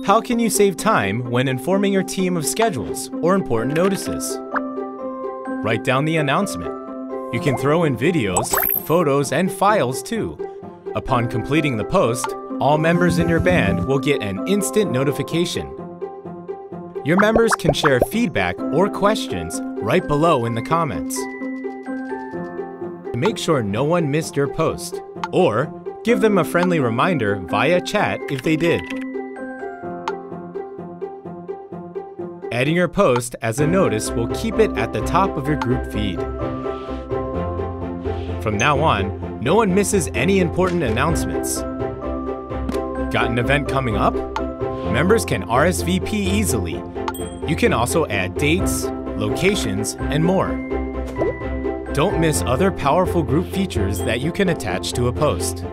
How can you save time when informing your team of schedules or important notices? Write down the announcement. You can throw in videos, photos, and files too. Upon completing the post, all members in your band will get an instant notification. Your members can share feedback or questions right below in the comments. Make sure no one missed your post, or give them a friendly reminder via chat if they did. Adding your post as a notice will keep it at the top of your group feed. From now on, no one misses any important announcements. Got an event coming up? Members can RSVP easily. You can also add dates, locations, and more. Don't miss other powerful group features that you can attach to a post.